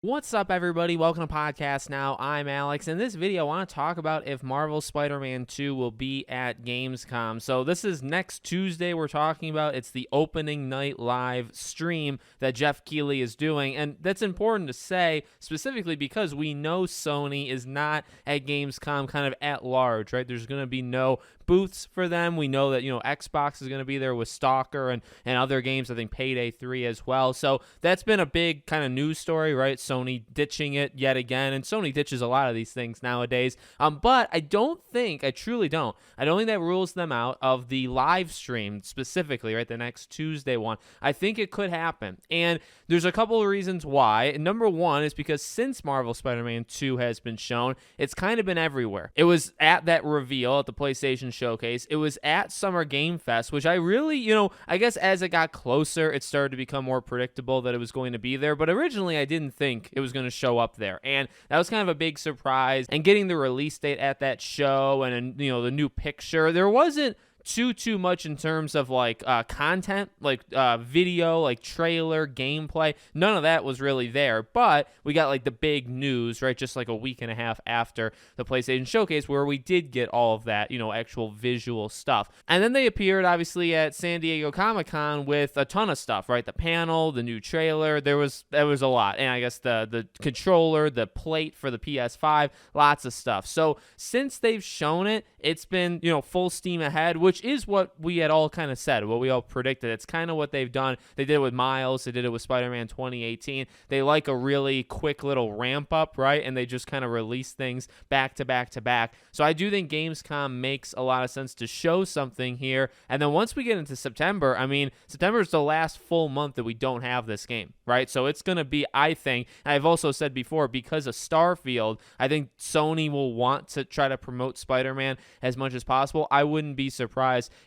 What's up, everybody? Welcome to Podcast Now. I'm Alex. In this video, I want to talk about if Marvel Spider-Man 2 will be at Gamescom. So this is next Tuesday we're talking about. It's the opening night live stream that Jeff Keighley is doing. And that's important to say specifically because we know Sony is not at Gamescom kind of at large, right? There's going to be no booths for them. We know that, Xbox is going to be there with Stalker and other games. I think Payday 3 as well. So that's been a big kind of news story, right? Sony ditching it yet again. And Sony ditches a lot of these things nowadays. But I truly don't. I don't think that rules them out of the live stream specifically, right? The next Tuesday one. I think it could happen. And there's a couple of reasons why. Number one is because since Marvel Spider-Man 2 has been shown, it's kind of been everywhere. It was at that reveal at the PlayStation Showcase. It was at Summer Game Fest, which I really, I guess as it got closer, it started to become more predictable that it was going to be there. But originally, I didn't think it was going to show up there. And that was kind of a big surprise. And getting the release date at that show and, the new picture, there wasn't too much in terms of content, video, trailer, gameplay. None of that was really there, but we got the big news, right? Just a week and a half after the PlayStation Showcase where we did get all of that, actual visual stuff. And then they appeared obviously at San Diego Comic-Con with a ton of stuff, right? The panel, the new trailer, there was a lot. And I guess the controller, the plate for the PS5, lots of stuff. So since they've shown it, it's been, full steam ahead, which is what we had all kind of said, what we all predicted. It's kind of what they've done. They did it with Miles. They did it with Spider-Man 2018. They like a really quick little ramp up, right? And they just kind of release things back to back to back. So I do think Gamescom makes a lot of sense to show something here. And then once we get into September, September is the last full month that we don't have this game, right? So it's going to be, I think, and I've also said before, because of Starfield, I think Sony will want to try to promote Spider-Man as much as possible. I wouldn't be surprised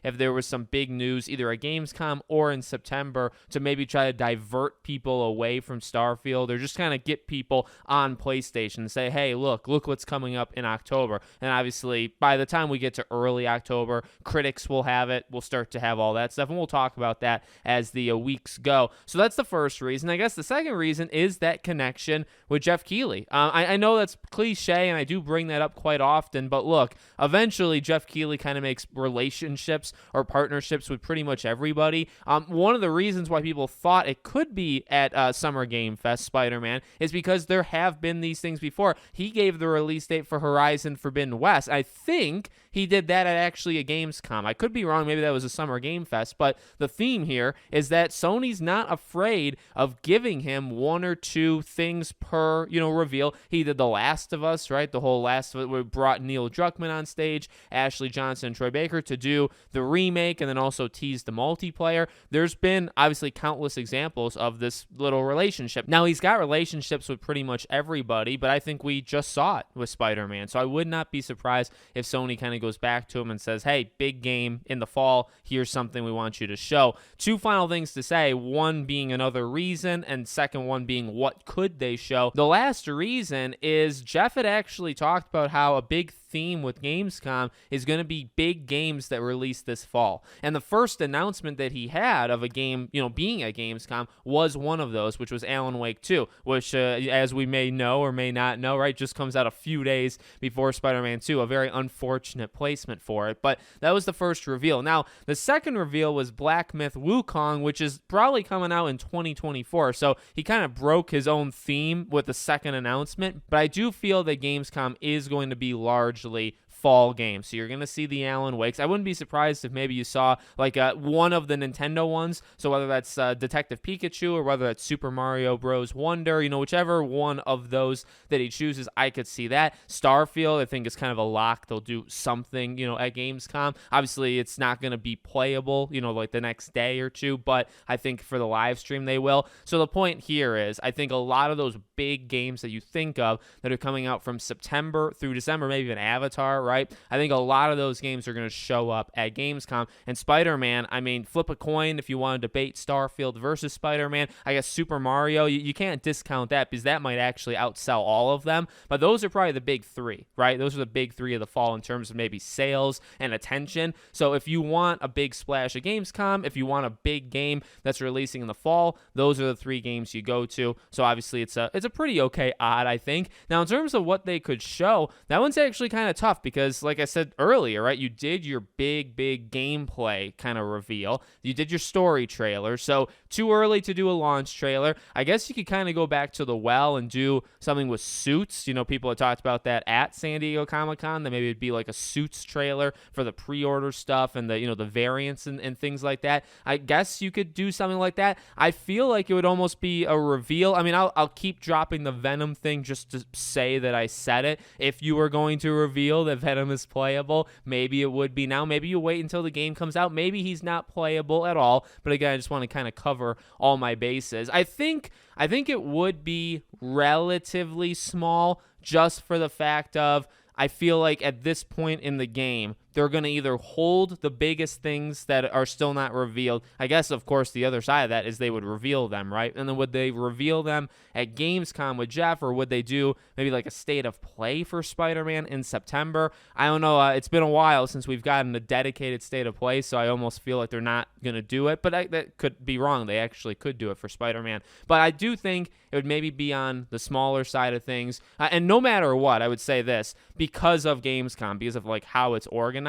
if there was some big news either at Gamescom or in September to maybe try to divert people away from Starfield or just kind of get people on PlayStation and say, hey, look what's coming up in October. And obviously, by the time we get to early October, critics will have it. We'll start to have all that stuff, and we'll talk about that as the weeks go. So that's the first reason. I guess the second reason is that connection with Jeff Keighley. I know that's cliche, and I do bring that up quite often, but look, eventually Jeff Keighley kind of makes relationships or partnerships with pretty much everybody. One of the reasons why people thought it could be at Summer Game Fest, Spider-Man, is because there have been these things before. He gave the release date for Horizon Forbidden West. I think he did that at actually a Gamescom. I could be wrong. Maybe that was a Summer Game Fest. But the theme here is that Sony's not afraid of giving him one or two things per, reveal. He did The Last of Us, right? The whole Last of Us. We brought Neil Druckmann on stage, Ashley Johnson, and Troy Baker to do the remake and then also tease the multiplayer. There's been obviously countless examples of this little relationship. Now, he's got relationships with pretty much everybody, but I think we just saw it with Spider-Man. So I would not be surprised if Sony kind of goes back to him and says, hey, big game in the fall. Here's something we want you to show. Two final things to say, one being another reason, and second one being what could they show. The last reason is Jeff had actually talked about how a big theme with Gamescom is going to be big games that release this fall. And the first announcement that he had of a game, being at Gamescom was one of those, which was Alan Wake 2, which, as we may know or may not know, right, just comes out a few days before Spider-Man 2, a very unfortunate placement for it. But that was the first reveal. Now, the second reveal was Black Myth Wukong, which is probably coming out in 2024. So he kind of broke his own theme with the second announcement. But I do feel that Gamescom is going to be largely fall game. So you're going to see the Alan Wakes. I wouldn't be surprised if maybe you saw one of the Nintendo ones. So whether that's Detective Pikachu or whether that's Super Mario Bros. Wonder, whichever one of those that he chooses, I could see that. Starfield, I think is kind of a lock. They'll do something, at Gamescom. Obviously, it's not going to be playable, the next day or two, but I think for the live stream they will. So the point here is I think a lot of those big games that you think of that are coming out from September through December, maybe even Avatar, right? right? I think a lot of those games are going to show up at Gamescom. And Spider-Man, I mean, flip a coin if you want to debate Starfield versus Spider-Man. I guess Super Mario, you can't discount that because that might actually outsell all of them. But those are probably the big three, right? Those are the big three of the fall in terms of maybe sales and attention. So if you want a big splash at Gamescom, if you want a big game that's releasing in the fall, those are the three games you go to. So obviously it's a pretty okay odd, I think. Now in terms of what they could show, that one's actually kind of tough because like I said earlier, right, you did your big gameplay kind of reveal. You did your story trailer. So too early to do a launch trailer. I guess you could kind of go back to the well and do something with suits. You know, people had talked about that at San Diego Comic-Con, that maybe it'd be like a suits trailer for the pre-order stuff and the, you know, the variants and things like that. I guess you could do something like that. I feel like it would almost be a reveal. I mean, I'll keep dropping the Venom thing just to say that I said it. If you were going to reveal that Venom is playable, maybe it would be now. Maybe you wait until the game comes out. Maybe he's not playable at all. But again, I just want to kind of cover all my bases. I think it would be relatively small just for the fact of I feel like at this point in the game, they're going to either hold the biggest things that are still not revealed. I guess, of course, the other side of that is they would reveal them, right? And then would they reveal them at Gamescom with Jeff, or would they do maybe like a state of play for Spider-Man in September? I don't know. It's been a while since we've gotten a dedicated state of play, so I almost feel like they're not going to do it. But that could be wrong. They actually could do it for Spider-Man. But I do think it would maybe be on the smaller side of things. And no matter what, I would say this, because of Gamescom, because of like how it's organized,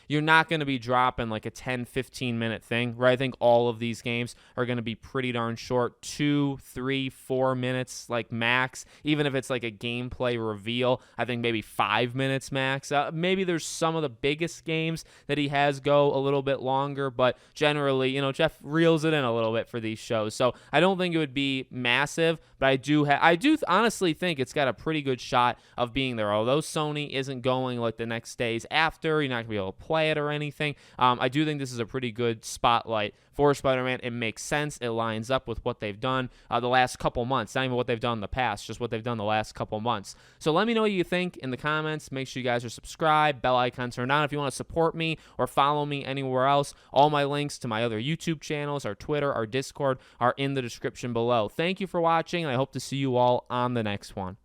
you're not going to be dropping like a 10-15 minute thing, right? I think all of these games are going to be pretty darn short, 2, 3, 4 minutes like max. Even if it's like a gameplay reveal, I think maybe 5 minutes max. Maybe there's some of the biggest games that he has go a little bit longer, but generally, you know, Jeff reels it in a little bit for these shows. So I don't think it would be massive, but I do honestly think it's got a pretty good shot of being there. Although Sony isn't going like the next days after, you're not going to be able to play it or anything. I do think this is a pretty good spotlight for Spider-Man. It makes sense. It lines up with what they've done the last couple months. Not even what they've done in the past, just what they've done the last couple months. So let me know what you think in the comments. Make sure you guys are subscribed, bell icon turned on if you want to support me or follow me anywhere else. All my links to my other YouTube channels, our Twitter, our Discord are in the description below. Thank you for watching, and I hope to see you all on the next one.